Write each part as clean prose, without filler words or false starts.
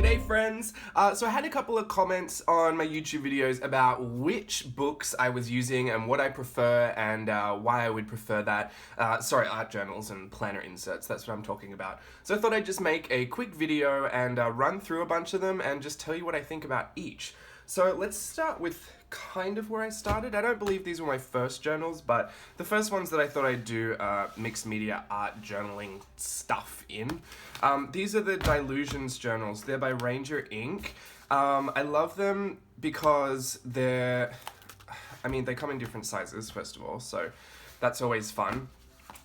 G'day friends! So I had a couple of comments on my YouTube videos about which books I was using and what I prefer and why I would prefer that. Sorry, art journals and planner inserts, that's what I'm talking about. So I thought I'd just make a quick video and run through a bunch of them and just tell you what I think about each. So let's start with kind of where I started. I don't believe these were my first journals, but the first ones that I thought I'd do mixed media art journaling stuff in. These are the Delusions journals. They're by Ranger Ink. I love them because they come in different sizes, first of all, so that's always fun.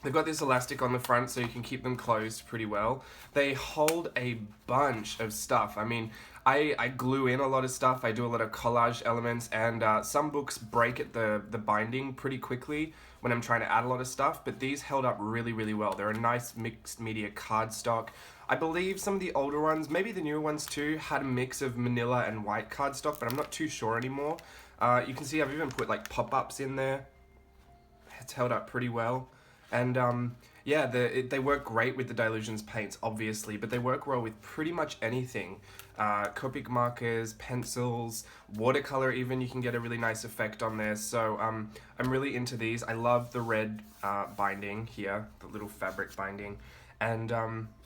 They've got this elastic on the front so you can keep them closed pretty well. They hold a bunch of stuff. I mean, I glue in a lot of stuff, I do a lot of collage elements, and some books break at the binding pretty quickly when I'm trying to add a lot of stuff, but these held up really, really well. They're a nice mixed media cardstock. I believe some of the older ones, maybe the newer ones too, had a mix of manila and white cardstock, but I'm not too sure anymore. You can see I've even put like pop-ups in there. It's held up pretty well. And yeah, they work great with the Delusions paints, obviously, but they work well with pretty much anything. Copic markers, pencils, watercolor even, you can get a really nice effect on there. So I'm really into these. I love the red binding here, the little fabric binding. And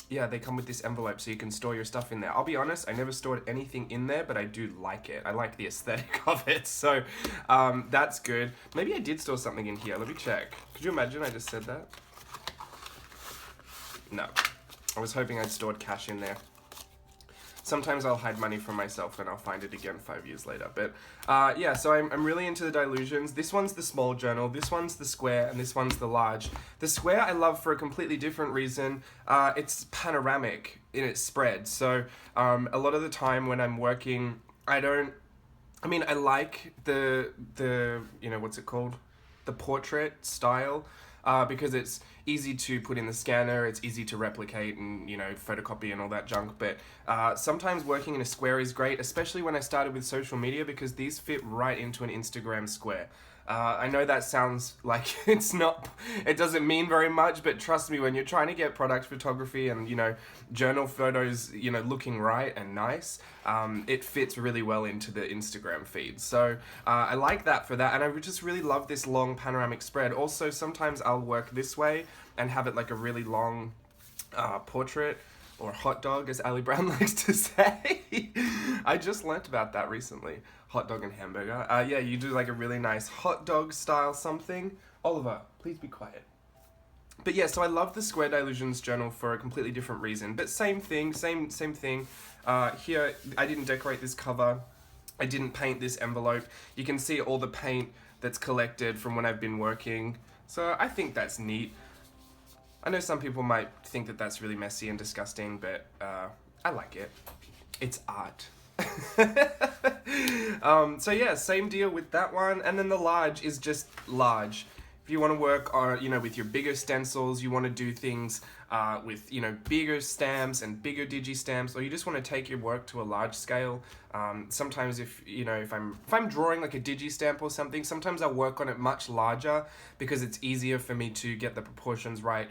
yeah, they come with this envelope so you can store your stuff in there. I'll be honest, I never stored anything in there, but I do like it. I like the aesthetic of it, so that's good. Maybe I did store something in here. Let me check. Could you imagine I just said that? No. I was hoping I'd stored cash in there. Sometimes I'll hide money from myself and I'll find it again 5 years later. But yeah, so I'm really into the Delusions. This one's the small journal, this one's the square, and this one's the large. The square I love for a completely different reason. It's panoramic in its spread. So a lot of the time when I'm working, I like the you know, what's it called? The portrait style. Because it's easy to put in the scanner, it's easy to replicate and, you know, photocopy and all that junk, but sometimes working in a square is great, especially when I started with social media, because these fit right into an Instagram square. I know that sounds like it doesn't mean very much, but trust me, when you're trying to get product photography and, you know, journal photos, you know, looking right and nice, it fits really well into the Instagram feed. So I like that for that, and I just really love this long panoramic spread. Also, sometimes I'll work this way and have it like a really long portrait, or hot dog, as Ali Brown likes to say. I just learnt about that recently. Hot dog and hamburger. Yeah, you do like a really nice hot dog style something. Oliver, please be quiet. But yeah, so I love the Square Delusions journal for a completely different reason. But same thing, same thing. Here, I didn't decorate this cover. I didn't paint this envelope. You can see all the paint that's collected from when I've been working. So I think that's neat. I know some people might think that that's really messy and disgusting, but I like it. It's art. So yeah, same deal with that one. And then the large is just large. If you want to work on, you know, with your bigger stencils, you want to do things with, you know, bigger stamps and bigger digi stamps, or you just want to take your work to a large scale. Sometimes if I'm drawing like a digi stamp or something, sometimes I'll work on it much larger because it's easier for me to get the proportions right.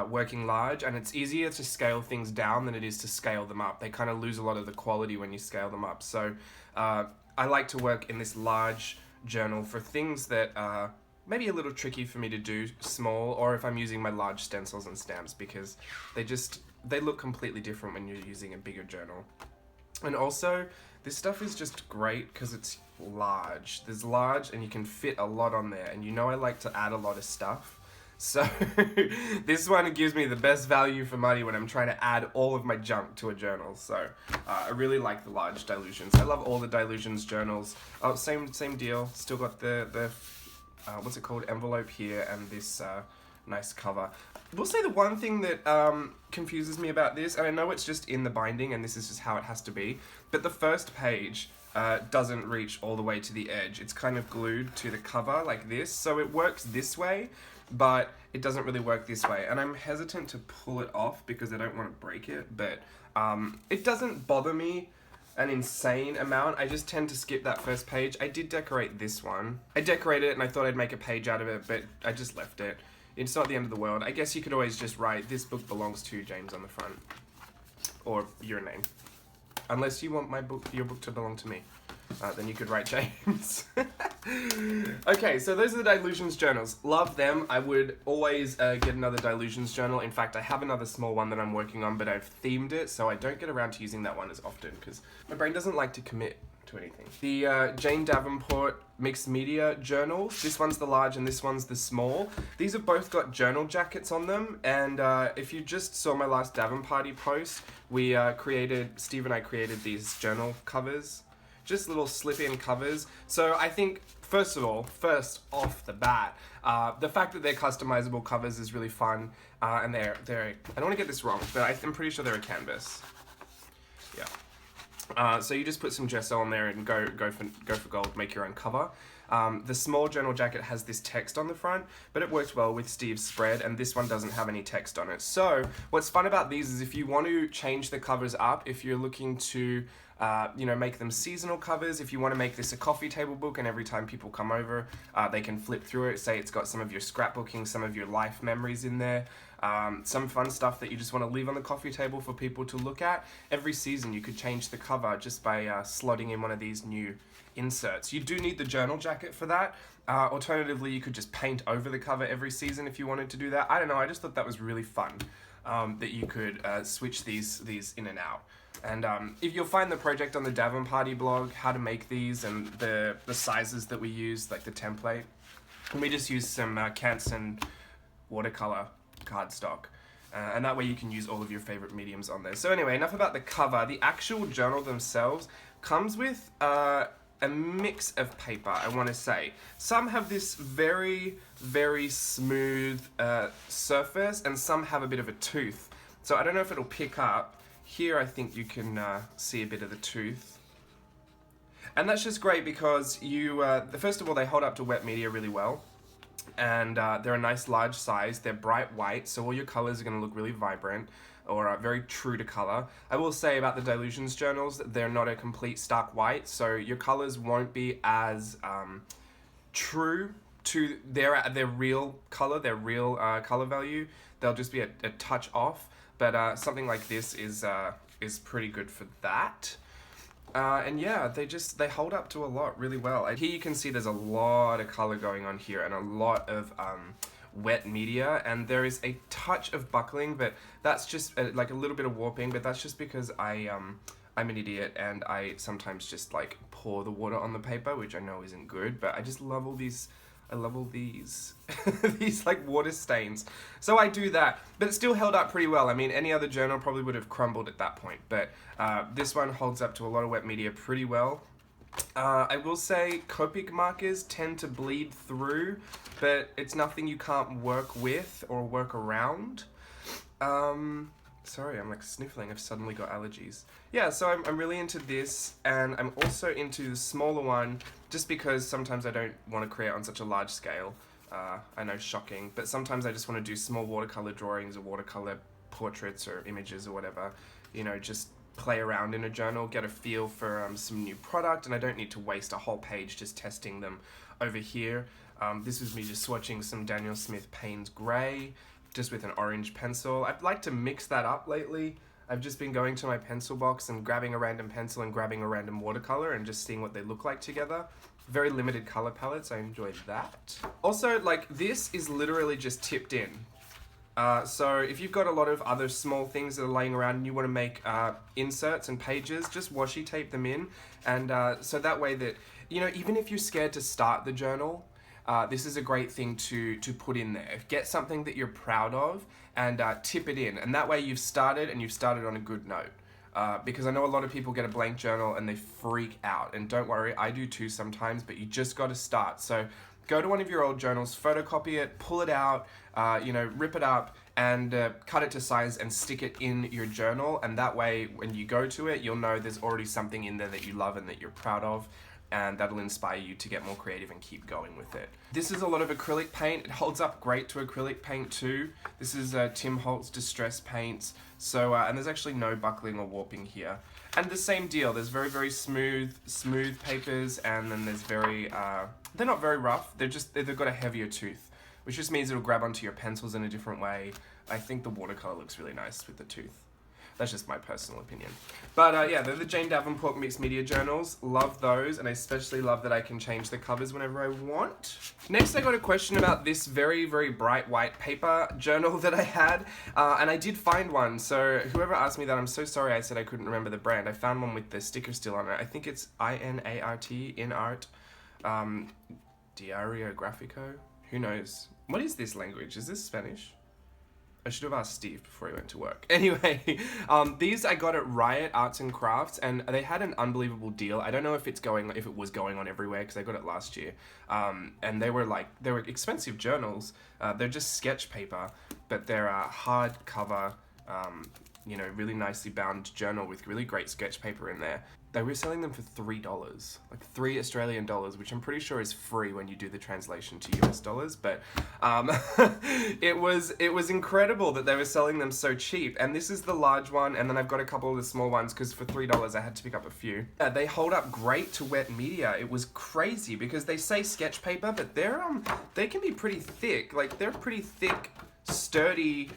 Working large, and it's easier to scale things down than it is to scale them up. They kind of lose a lot of the quality when you scale them up. So I like to work in this large journal for things that are maybe a little tricky for me to do small, or if I'm using my large stencils and stamps, because they look completely different when you're using a bigger journal. And also, this stuff is just great because it's large. There's large and you can fit a lot on there, and you know I like to add a lot of stuff. So this one gives me the best value for money when I'm trying to add all of my junk to a journal. So I really like the large Delusions. I love all the Delusions journals. Oh, same deal. Still got the what's it called, envelope here, and this nice cover. I will say the one thing that confuses me about this, and I know it's just in the binding and this is just how it has to be, but the first page doesn't reach all the way to the edge. It's kind of glued to the cover like this, so it works this way, but it doesn't really work this way. And I'm hesitant to pull it off because I don't want to break it, but it doesn't bother me an insane amount. I just tend to skip that first page. I did decorate this one. I decorated it and I thought I'd make a page out of it, but I just left it. It's not the end of the world. I guess you could always just write, "This book belongs to James" on the front. Or your name. Unless you want your book to belong to me. Then you could write James. Okay, so those are the Delusions journals. Love them. I would always get another Delusions journal. In fact, I have another small one that I'm working on, but I've themed it, so I don't get around to using that one as often because my brain doesn't like to commit to anything. The Jane Davenport mixed media journals. This one's the large and this one's the small. These have both got journal jackets on them, and if you just saw my last Davin Party post, Steve and I created these journal covers. Just little slip-in covers. So I think, first off the bat, the fact that they're customizable covers is really fun, and they're I don't want to get this wrong, but I'm pretty sure they're a canvas. Yeah. So you just put some gesso on there and go for gold, make your own cover. The small journal jacket has this text on the front, but it works well with Steve's spread, and this one doesn't have any text on it. So what's fun about these is if you want to change the covers up, if you're looking to make them seasonal covers, if you want to make this a coffee table book and every time people come over, they can flip through it, say it's got some of your scrapbooking, some of your life memories in there, some fun stuff that you just want to leave on the coffee table for people to look at. Every season you could change the cover just by slotting in one of these new inserts. You do need the journal jacket for that. Alternatively, you could just paint over the cover every season if you wanted to do that. I don't know, I just thought that was really fun, that you could switch these in and out. And if you'll find the project on the Davin Party blog, how to make these and the sizes that we use, like the template. And we just use some Canson watercolor cardstock. And that way you can use all of your favorite mediums on there. So anyway, enough about the cover. The actual journal themselves comes with a mix of paper, I want to say. Some have this very, very smooth surface, and some have a bit of a tooth. So I don't know if it'll pick up. Here I think you can see a bit of the tooth. And that's just great because first of all, they hold up to wet media really well. And they're a nice large size. They're bright white, so all your colors are going to look really vibrant or very true to color. I will say about the Delusions journals, they're not a complete stark white, so your colors won't be as true to their real color, their real color value. They'll just be a touch off. But something like this is pretty good for that. And yeah, they hold up to a lot really well. And here you can see there's a lot of color going on here and a lot of wet media, and there is a touch of buckling, but that's just like a little bit of warping, but that's just because I'm an idiot and I sometimes just like pour the water on the paper, which I know isn't good, but I just love all these. I love all these these like water stains. So I do that, but it still held up pretty well. I mean, any other journal probably would have crumbled at that point, but this one holds up to a lot of wet media pretty well. I will say Copic markers tend to bleed through, but it's nothing you can't work with or work around. Sorry, I'm like sniffling. I've suddenly got allergies. Yeah, so I'm really into this, and I'm also into the smaller one just because sometimes I don't want to create on such a large scale. I know, shocking, but sometimes I just want to do small watercolor drawings or watercolor portraits or images or whatever. You know, just play around in a journal, get a feel for some new product, and I don't need to waste a whole page just testing them over here. This was me just swatching some Daniel Smith Payne's Grey, just with an orange pencil. I'd like to mix that up lately. I've just been going to my pencil box and grabbing a random pencil and grabbing a random watercolor and just seeing what they look like together. Very limited color palettes, I enjoyed that. Also, like, this is literally just tipped in. So if you've got a lot of other small things that are laying around and you want to make inserts and pages, just washi tape them in. And so that way that, you know, even if you're scared to start the journal, this is a great thing to put in there. Get something that you're proud of and tip it in. And that way you've started on a good note. Because I know a lot of people get a blank journal and they freak out. And don't worry, I do too sometimes, but you just got to start. So go to one of your old journals, photocopy it, pull it out, rip it up, and cut it to size and stick it in your journal. And that way, when you go to it, you'll know there's already something in there that you love and that you're proud of. And that'll inspire you to get more creative and keep going with it. This is a lot of acrylic paint. It holds up great to acrylic paint too. This is Tim Holtz Distress Paints. So, and there's actually no buckling or warping here. And the same deal, there's very, very smooth papers, and then there's very, they're not very rough, they've got a heavier tooth, which just means it'll grab onto your pencils in a different way. I think the watercolor looks really nice with the tooth. That's just my personal opinion. But yeah, they're the Jane Davenport Mixed Media Journals. Love those, and I especially love that I can change the covers whenever I want. Next, I got a question about this very, very bright white paper journal that I had, and I did find one. So whoever asked me that, I'm so sorry I said I couldn't remember the brand. I found one with the sticker still on it. I think it's INART, InArt, Diario Grafico. Who knows? What is this language? Is this Spanish? I should have asked Steve before he went to work. Anyway, these I got at Riot Arts and Crafts, and they had an unbelievable deal. I don't know if it was going on everywhere, because I got it last year. And they were expensive journals. They're just sketch paper, but they're a hardcover, really nicely bound journal with really great sketch paper in there. They were selling them for $3, like $3 Australian, which I'm pretty sure is free when you do the translation to US dollars. But it was incredible that they were selling them so cheap. And this is the large one, and then I've got a couple of the small ones because for $3 I had to pick up a few. They hold up great to wet media. It was crazy because they say sketch paper, but they can be pretty thick. Like, they're pretty thick, sturdy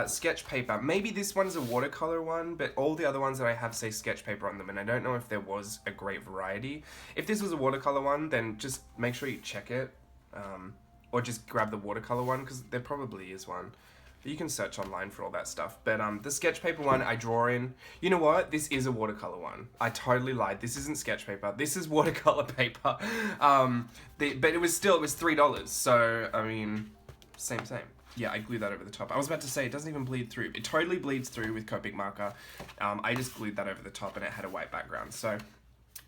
sketch paper. Maybe this one's a watercolor one, but all the other ones that I have say sketch paper on them, and I don't know if there was a great variety. If this was a watercolor one, then just make sure you check it, or just grab the watercolor one, because there probably is one. But you can search online for all that stuff. But the sketch paper one I draw in. You know what? This is a watercolor one. I totally lied. This isn't sketch paper. This is watercolor paper. But it was $3. So I mean, same. Yeah, I glued that over the top. I was about to say, it doesn't even bleed through. It totally bleeds through with Copic marker. I just glued that over the top, and it had a white background. So,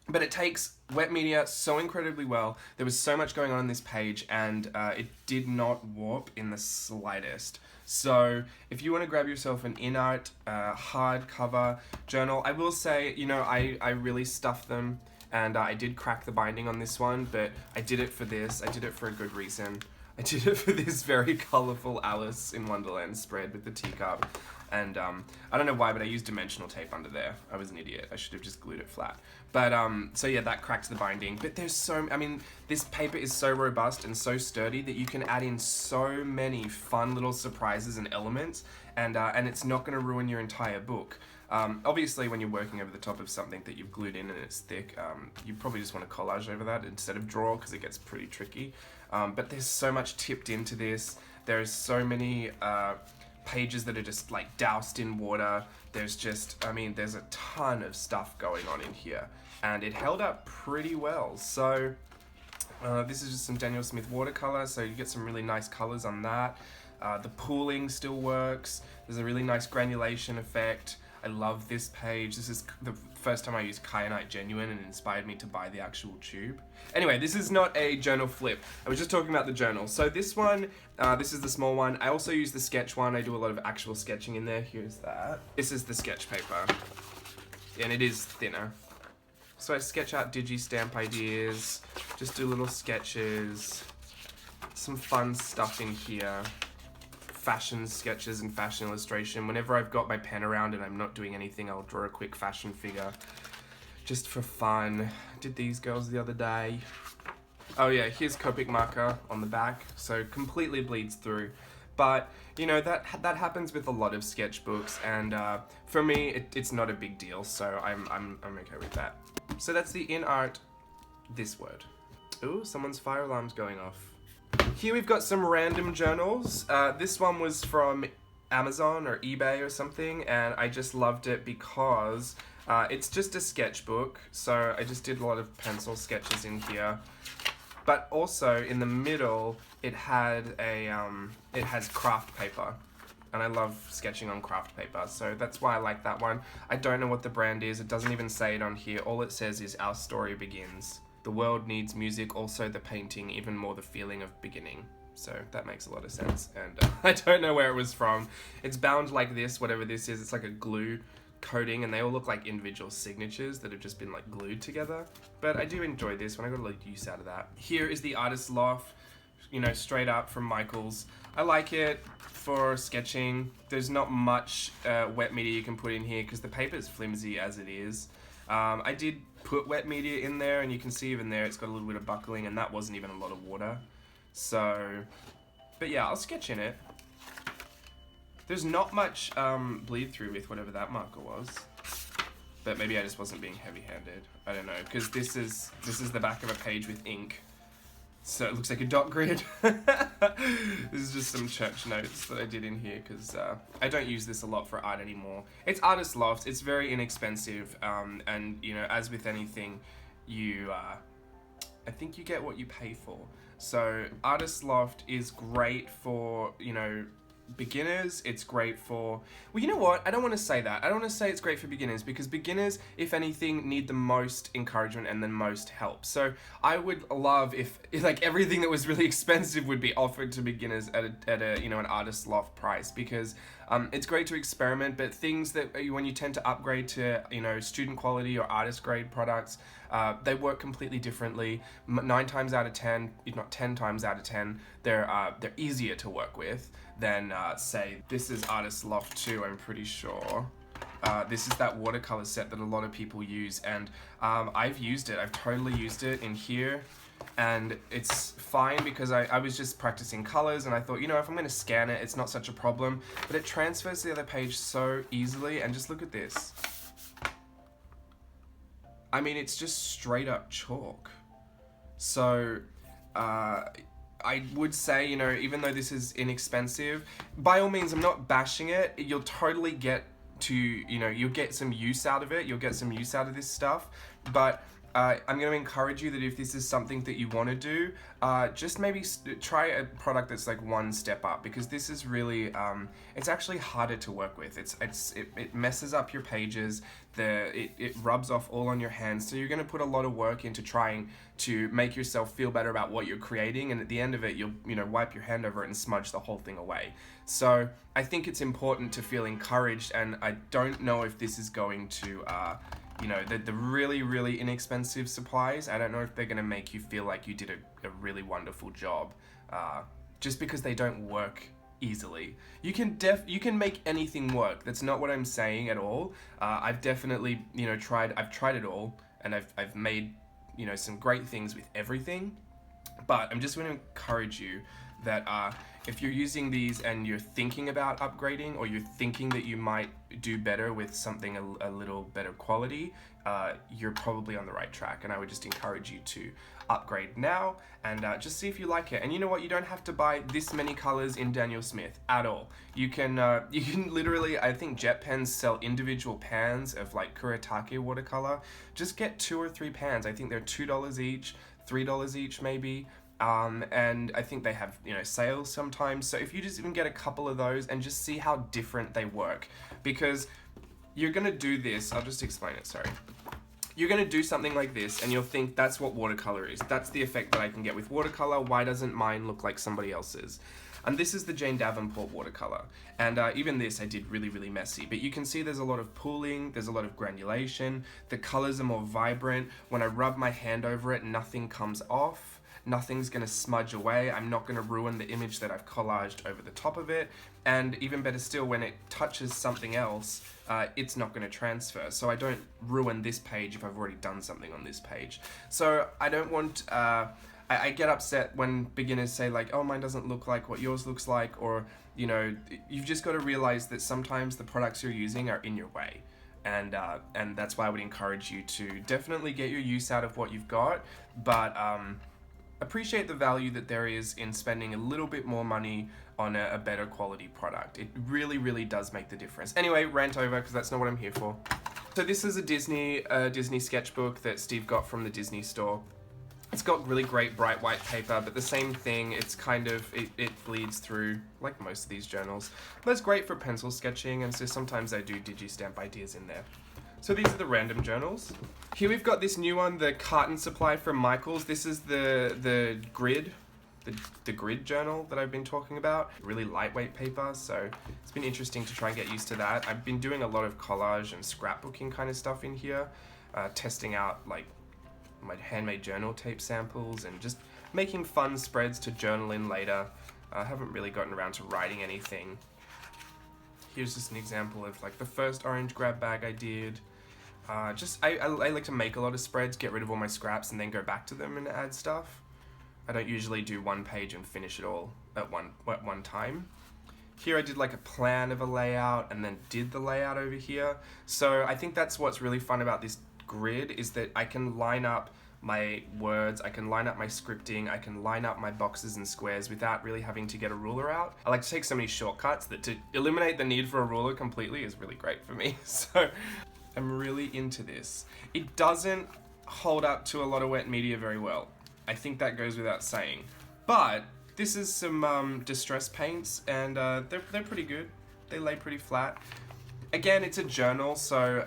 but it takes wet media so incredibly well. There was so much going on this page, and it did not warp in the slightest. So if you want to grab yourself an InArt hardcover journal, I will say, I really stuffed them, and I did crack the binding on this one, but I did it for this. I did it for a good reason. I did it for this very colourful Alice in Wonderland spread with the teacup. And I don't know why, but I used dimensional tape under there. I was an idiot. I should have just glued it flat. But so yeah, that cracked the binding. But this paper is so robust and so sturdy that you can add in so many fun little surprises and elements, and it's not going to ruin your entire book. Obviously, when you're working over the top of something that you've glued in and it's thick, you probably just want to collage over that instead of draw, because it gets pretty tricky. But there's so much tipped into this. There's so many pages that are just like doused in water. There's a ton of stuff going on in here, and it held up pretty well. So this is just some Daniel Smith watercolor, so you get some really nice colors on that. The pooling still works. There's a really nice granulation effect. I love this page. This is the first time I used Kyanite Genuine, and it inspired me to buy the actual tube. Anyway, this is not a journal flip. I was just talking about the journal. So this one, this is the small one. I also use the sketch one. I do a lot of actual sketching in there. Here's that. This is the sketch paper, and it is thinner. So I sketch out digi-stamp ideas, just do little sketches, some fun stuff in here. Fashion sketches and fashion illustration. Whenever I've got my pen around and I'm not doing anything, I'll draw a quick fashion figure just for fun. Did these girls the other day. Oh yeah, here's Copic marker on the back, so completely bleeds through. But that happens with a lot of sketchbooks, and for me it's not a big deal, so I'm okay with that. So that's the InArt this word. Ooh, someone's fire alarm's going off. Here we've got some random journals. This one was from Amazon or eBay or something, and I just loved it because it's just a sketchbook, so I just did a lot of pencil sketches in here. But also in the middle, it has craft paper, and I love sketching on craft paper, so that's why I like that one. I don't know what the brand is. It doesn't even say it on here. All it says is "Our story begins. The world needs music, also the painting, even more the feeling of beginning." So that makes a lot of sense, and I don't know where it was from. It's bound like this, whatever this is. It's like a glue coating, and they all look like individual signatures that have just been like glued together. But I do enjoy this one. I got a lot of use out of that. Here is the Artist's Loft, straight up from Michaels. I like it for sketching. There's not much wet media you can put in here because the paper is flimsy as it is. I did put wet media in there, and you can see even there it's got a little bit of buckling, and that wasn't even a lot of water. So, but yeah, I'll sketch in it. There's not much bleed through with whatever that marker was. But maybe I just wasn't being heavy-handed. I don't know, because this is the back of a page with ink. So it looks like a dot grid. This is just some church notes that I did in here because I don't use this a lot for art anymore. It's Artist Loft. It's very inexpensive, and you know, as with anything, I think you get what you pay for. So Artist Loft is great for, you know, beginners. It's great for, well, you know what, I don't want to say that. I don't want to say it's great for beginners, because beginners, if anything, need the most encouragement and the most help. So I would love if like everything that was really expensive would be offered to beginners at a you know, an Artist Loft price, because it's great to experiment, but things that when you tend to upgrade to, you know, student quality or artist grade products, they work completely differently. 9 times out of 10, if not 10 times out of 10, they're easier to work with than say, this is Artist Loft 2, I'm pretty sure. This is that watercolor set that a lot of people use, and I've used it. I've totally used it in here, and it's fine because I was just practicing colors, and I thought, you know, if I'm going to scan it, it's not such a problem, but it transfers to the other page so easily. And just look at this. I mean, it's just straight up chalk. So I would say, you know, even though this is inexpensive, by all means, I'm not bashing it. You'll totally get to, you know, you'll get some use out of it. You'll get some use out of this stuff. But I'm going to encourage you that if this is something that you want to do, just maybe try a product that's like one step up, because this is really, it's actually harder to work with. It messes up your pages. It rubs off all on your hands. So you're going to put a lot of work into trying to make yourself feel better about what you're creating. And at the end of it, you'll, you know, wipe your hand over it and smudge the whole thing away. So I think it's important to feel encouraged. And I don't know if this is going to, you know, the really, really inexpensive supplies, I don't know if they're going to make you feel like you did a really wonderful job, just because they don't work easily. You can make anything work. That's not what I'm saying at all. I've definitely, you know, I've tried it all, and I've made, you know, some great things with everything. But I'm just going to encourage you that if you're using these and you're thinking about upgrading, or you're thinking that you might do better with something a little better quality, you're probably on the right track. And I would just encourage you to upgrade now and just see if you like it. And you know what? You don't have to buy this many colors in Daniel Smith at all. You can literally, I think Jet Pens sell individual pans of like Kuretake watercolor. Just get 2 or 3 pans. I think they're $2 each, $3 each maybe. And I think they have, you know, sales sometimes. So if you just even get a couple of those and just see how different they work, because you're going to do this. I'll just explain it. Sorry. You're going to do something like this and you'll think that's what watercolor is. That's the effect that I can get with watercolor. Why doesn't mine look like somebody else's? And this is the Jane Davenport watercolor. And even this I did really, really messy. But you can see there's a lot of pooling, there's a lot of granulation. The colors are more vibrant. When I rub my hand over it, nothing comes off. Nothing's going to smudge away. I'm not going to ruin the image that I've collaged over the top of it. And even better still, when it touches something else, it's not going to transfer. So I don't ruin this page if I've already done something on this page. So I don't want... I get upset when beginners say like, oh, mine doesn't look like what yours looks like, or, you know, you've just got to realize that sometimes the products you're using are in your way. And that's why I would encourage you to definitely get your use out of what you've got, but appreciate the value that there is in spending a little bit more money on a better quality product. It really, really does make the difference. Anyway, rant over, because that's not what I'm here for. So this is a Disney sketchbook that Steve got from the Disney store. It's got really great bright white paper, but the same thing, it's kind of, it bleeds through, like most of these journals. But it's great for pencil sketching, and so sometimes I do digi-stamp ideas in there. So these are the random journals. Here we've got this new one, the carton supply from Michaels. This is the grid, the grid journal that I've been talking about. Really lightweight paper, so it's been interesting to try and get used to that. I've been doing a lot of collage and scrapbooking kind of stuff in here, testing out like my handmade journal tape samples and just making fun spreads to journal in later. I haven't really gotten around to writing anything. Here's just an example of like the first orange grab bag I did. I like to make a lot of spreads, get rid of all my scraps, and then go back to them and add stuff. I don't usually do one page and finish it all at one time. Here I did like a plan of a layout and then did the layout over here. So I think that's what's really fun about this grid, is that I can line up my words, I can line up my scripting, I can line up my boxes and squares without really having to get a ruler out. I like to take so many shortcuts that to eliminate the need for a ruler completely is really great for me. So I'm really into this. It doesn't hold up to a lot of wet media very well. I think that goes without saying. But this is some distress paints, and they're pretty good. They lay pretty flat. Again, it's a journal, so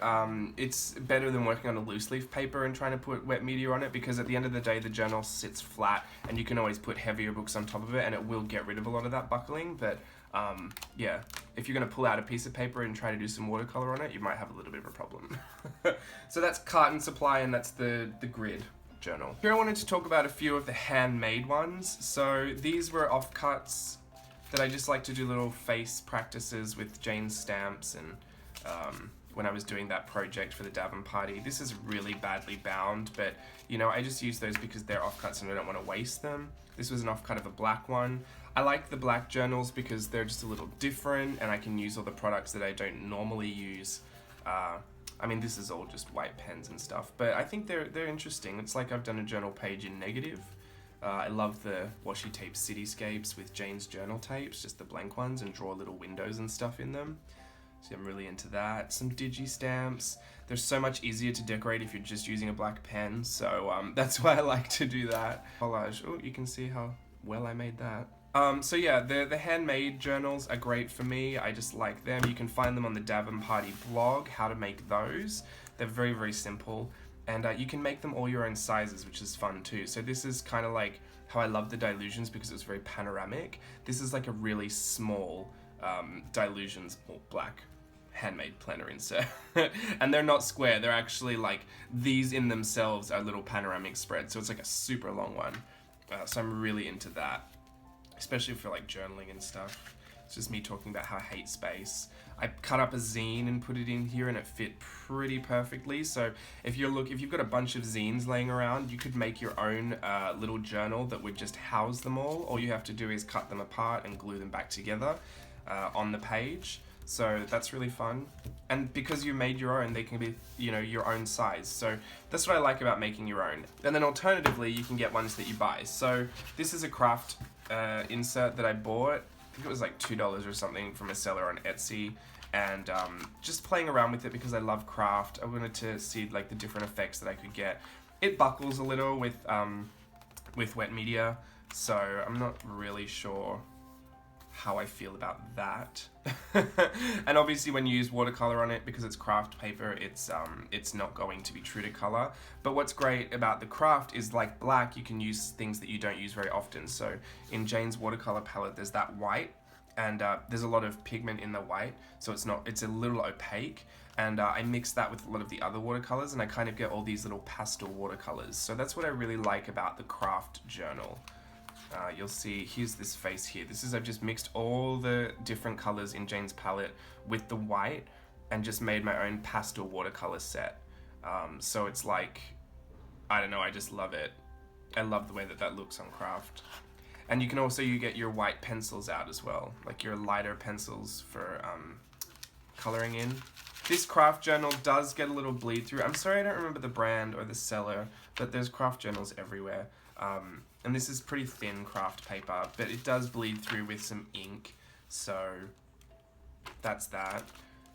it's better than working on a loose leaf paper and trying to put wet media on it, because at the end of the day, the journal sits flat, and you can always put heavier books on top of it, and it will get rid of a lot of that buckling. But yeah, if you're gonna pull out a piece of paper and try to do some watercolor on it, you might have a little bit of a problem. So that's Carton Supply, and that's the grid journal. Here I wanted to talk about a few of the handmade ones. So these were offcuts that I just like to do little face practices with Jane's stamps, and when I was doing that project for the Davin party. This is really badly bound, but you know, I just use those because they're offcuts and I don't want to waste them. This was an offcut of a black one. I like the black journals because they're just a little different, and I can use all the products that I don't normally use. I mean, this is all just white pens and stuff, but I think they're interesting. It's like I've done a journal page in negative. I love the washi tape cityscapes with Jane's journal tapes, just the blank ones, and draw little windows and stuff in them. So I'm really into that. Some digi stamps. They're so much easier to decorate if you're just using a black pen, so that's why I like to do that. Collage. Oh, you can see how well I made that. So yeah, the handmade journals are great for me. I just like them. You can find them on the Davin Party blog, how to make those. They're very, very simple. And you can make them all your own sizes, which is fun too. So this is kind of like how I love the Delusions, because it's very panoramic. This is like a really small Delusions all black handmade planner insert. And they're not square, they're actually like, these in themselves are little panoramic spreads. So it's like a super long one. So I'm really into that, especially for like journaling and stuff. It's just me talking about how I hate space. I cut up a zine and put it in here, and it fit pretty perfectly. So if you've got a bunch of zines laying around, you could make your own little journal that would just house them all. All you have to do is cut them apart and glue them back together on the page. So that's really fun. And because you made your own, they can be, you know, your own size. So that's what I like about making your own. And then alternatively, you can get ones that you buy. So this is a craft insert that I bought. I think it was like $2 or something from a seller on Etsy, and just playing around with it because I love craft. I wanted to see like the different effects that I could get. It buckles a little with wet media, so I'm not really sure how I feel about that. And obviously when you use watercolor on it, because it's craft paper, it's not going to be true to color. But what's great about the craft is, like black, you can use things that you don't use very often. So in Jane's watercolor palette, there's that white, and there's a lot of pigment in the white, so it's a little opaque. And I mix that with a lot of the other watercolors, and I kind of get all these little pastel watercolors. So that's what I really like about the craft journal. You'll see, here's this face here. I've just mixed all the different colors in Jane's palette with the white and just made my own pastel watercolor set. So it's like, I don't know, I just love it. I love the way that looks on craft. And you can also, you get your white pencils out as well, like your lighter pencils for coloring in. This craft journal does get a little bleed through. I'm sorry I don't remember the brand or the seller, but there's craft journals everywhere. And this is pretty thin craft paper, but it does bleed through with some ink, so that's that.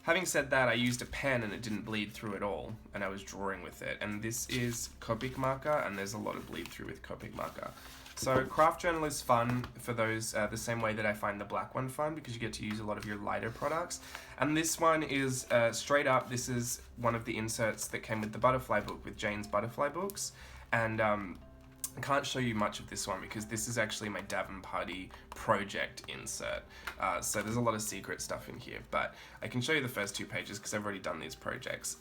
Having said that, I used a pen and it didn't bleed through at all, and I was drawing with it. And this is Copic marker, and there's a lot of bleed through with Copic marker. So craft journal is fun for those, the same way that I find the black one fun, because you get to use a lot of your lighter products. And this one is straight up, this is one of the inserts that came with the butterfly book, with Jane's butterfly books. And I can't show you much of this one because this is actually my Davin Party project insert. So there's a lot of secret stuff in here, but I can show you the first 2 pages because I've already done these projects.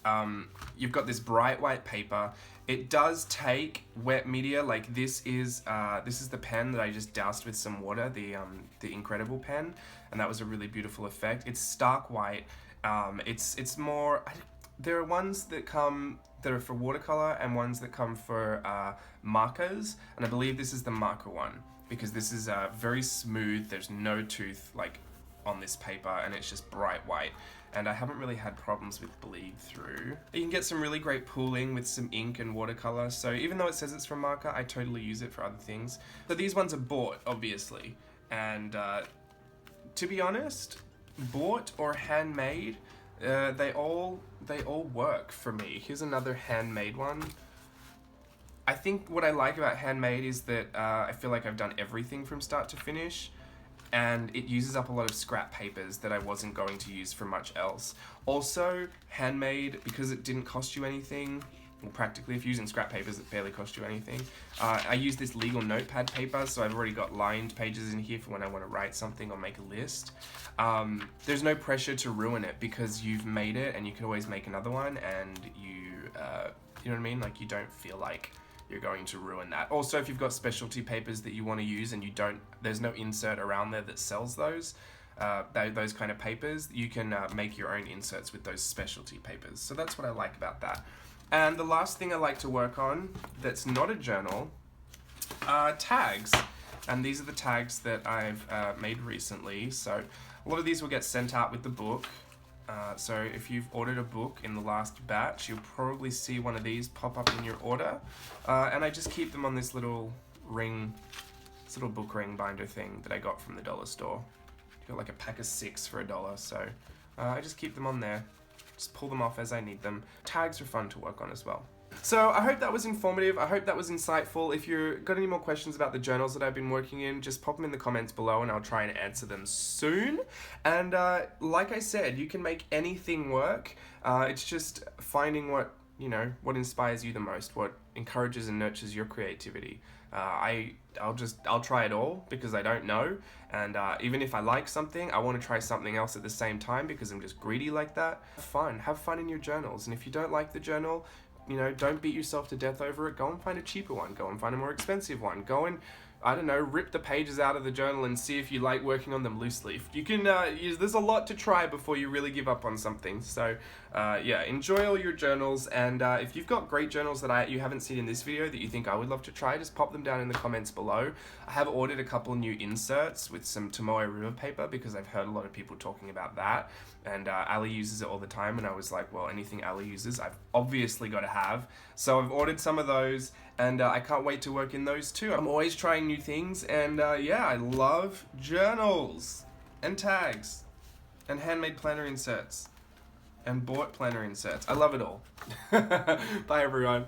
You've got this bright white paper. It does take wet media, like this is the pen that I just doused with some water, the Incredible pen, and that was a really beautiful effect. It's stark white. It's more, there are ones that are for watercolor and ones that come for markers, and I believe this is the marker one because this is very smooth. There's no tooth like on this paper, and it's just bright white. And I haven't really had problems with bleed through. You can get some really great pooling with some ink and watercolor. So even though it says it's from marker, I totally use it for other things. So these ones are bought, obviously. And to be honest, bought or handmade, they all work for me. Here's another handmade one. I think what I like about handmade is that I feel like I've done everything from start to finish. And it uses up a lot of scrap papers that I wasn't going to use for much else. Also, handmade, because it didn't cost you anything, well, practically, if you're using scrap papers, it barely cost you anything. I use this legal notepad paper, so I've already got lined pages in here for when I want to write something or make a list. There's no pressure to ruin it because you've made it and you can always make another one, and you know what I mean? Like, you don't feel like you're going to ruin that. Also, if you've got specialty papers that you want to use and there's no insert around there that sells those kind of papers, you can make your own inserts with those specialty papers. So that's what I like about that. And the last thing I like to work on that's not a journal are tags. And these are the tags that I've made recently. So a lot of these will get sent out with the book. So if you've ordered a book in the last batch, you'll probably see one of these pop up in your order. And I just keep them on this little ring, this little book ring binder thing that I got from the dollar store. You got like a pack of 6 for $1, so I just keep them on there. Just pull them off as I need them. Tags are fun to work on as well. So I hope that was informative. I hope that was insightful. If you've got any more questions about the journals that I've been working in, just pop them in the comments below and I'll try and answer them soon. And like I said, you can make anything work. It's just finding what inspires you the most, what encourages and nurtures your creativity. I'll try it all because I don't know. And even if I like something, I want to try something else at the same time because I'm just greedy like that. Have fun in your journals. And if you don't like the journal, don't beat yourself to death over it. Go and find a cheaper one. Go and find a more expensive one. Go and, rip the pages out of the journal and see if you like working on them loose leaf. You can there's a lot to try before you really give up on something. So yeah, enjoy all your journals, and if you've got great journals that you haven't seen in this video that you think I would love to try, just pop them down in the comments below. I have ordered a couple new inserts with some Tomoe River paper because I've heard a lot of people talking about that, and Ali uses it all the time, and I was like, well, anything Ali uses I've obviously got to have. So I've ordered some of those, and I can't wait to work in those too. I'm always trying new things, and yeah, I love journals and tags and handmade planner inserts and bought planner inserts. I love it all. Bye everyone.